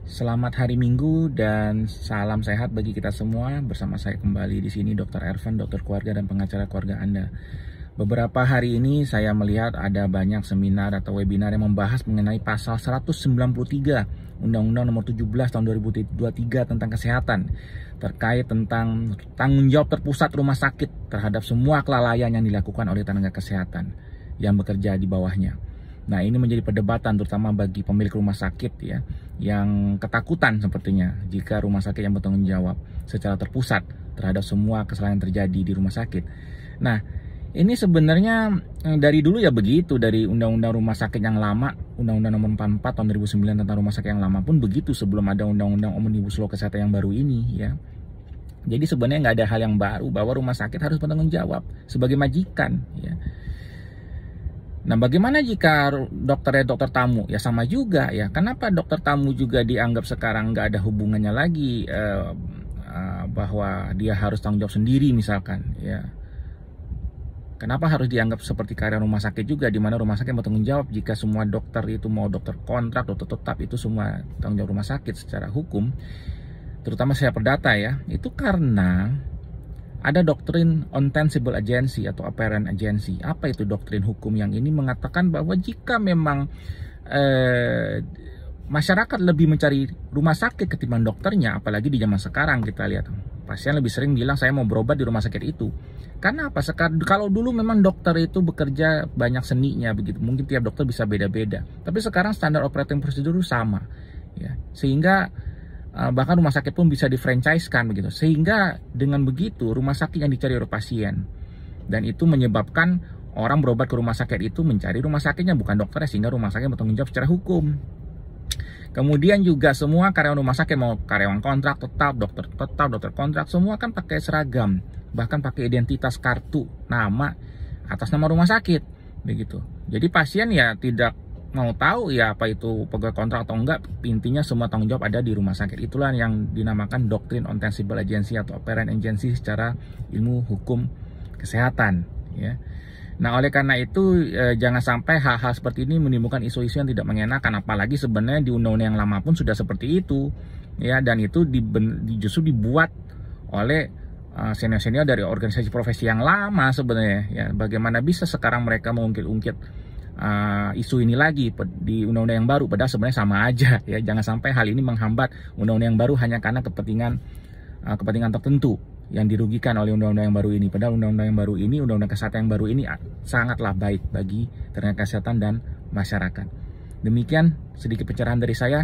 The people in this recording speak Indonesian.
Selamat hari Minggu dan salam sehat bagi kita semua. Bersama saya kembali di sini Dr. Ervan, dokter keluarga dan pengacara keluarga Anda. Beberapa hari ini saya melihat ada banyak seminar atau webinar yang membahas mengenai pasal 193 Undang-Undang Nomor 17 Tahun 2023 tentang kesehatan, terkait tentang tanggung jawab terpusat rumah sakit terhadap semua kelalaian yang dilakukan oleh tenaga kesehatan yang bekerja di bawahnya. Nah, ini menjadi perdebatan terutama bagi pemilik rumah sakit ya, yang ketakutan sepertinya jika rumah sakit yang bertanggung jawab secara terpusat terhadap semua kesalahan yang terjadi di rumah sakit. Nah, ini sebenarnya dari dulu ya begitu, dari Undang-Undang Rumah Sakit yang lama, Undang-Undang Nomor 44 Tahun 2009 tentang rumah sakit yang lama pun begitu sebelum ada Undang-Undang Omnibus Law Kesehatan yang baru ini ya. Jadi sebenarnya nggak ada hal yang baru bahwa rumah sakit harus bertanggung jawab sebagai majikan ya. Nah, bagaimana jika dokternya dokter tamu? Ya sama juga ya. Kenapa dokter tamu juga dianggap sekarang nggak ada hubungannya lagi bahwa dia harus tanggung jawab sendiri misalkan ya. Kenapa harus dianggap seperti karyawan rumah sakit juga, di mana rumah sakit bertanggung jawab jika semua dokter itu mau dokter kontrak, dokter tetap itu semua tanggung jawab rumah sakit secara hukum, terutama secara perdata ya. Itu karena ada doktrin on-tensible agency atau apparent agency. Apa itu doktrin hukum yang ini mengatakan bahwa jika memang masyarakat lebih mencari rumah sakit ketimbang dokternya, apalagi di zaman sekarang kita lihat pasien lebih sering bilang saya mau berobat di rumah sakit itu. Karena apa? Sekarang kalau dulu memang dokter itu bekerja banyak seninya begitu, mungkin tiap dokter bisa beda-beda. Tapi sekarang standar operating procedure sama, ya. Sehingga bahkan rumah sakit pun bisa di-franchise-kan begitu. Sehingga dengan begitu rumah sakit yang dicari oleh pasien, dan itu menyebabkan orang berobat ke rumah sakit itu mencari rumah sakitnya bukan dokternya, sehingga rumah sakit bertanggung jawab secara hukum. Kemudian juga semua karyawan rumah sakit, mau karyawan kontrak tetap, dokter kontrak, semua kan pakai seragam, bahkan pakai identitas kartu nama atas nama rumah sakit begitu. Jadi pasien ya tidak mau tahu ya apa itu pegawai kontrak atau enggak, intinya semua tanggung jawab ada di rumah sakit. Itulah yang dinamakan doktrin on-tensible agency atau apparent agency secara ilmu hukum kesehatan ya. Nah, oleh karena itu jangan sampai hal-hal seperti ini menimbulkan isu-isu yang tidak mengenakan, apalagi sebenarnya di undang-undang yang lama pun sudah seperti itu ya, dan itu justru dibuat oleh senior-senior dari organisasi profesi yang lama sebenarnya ya. Bagaimana bisa sekarang mereka mengungkit-ungkit isu ini lagi di undang-undang yang baru, padahal sebenarnya sama aja ya. Jangan sampai hal ini menghambat undang-undang yang baru hanya karena kepentingan tertentu yang dirugikan oleh undang-undang yang baru ini. Padahal undang-undang yang baru ini, undang-undang kesehatan yang baru ini sangatlah baik bagi tenaga kesehatan dan masyarakat. Demikian sedikit pencerahan dari saya.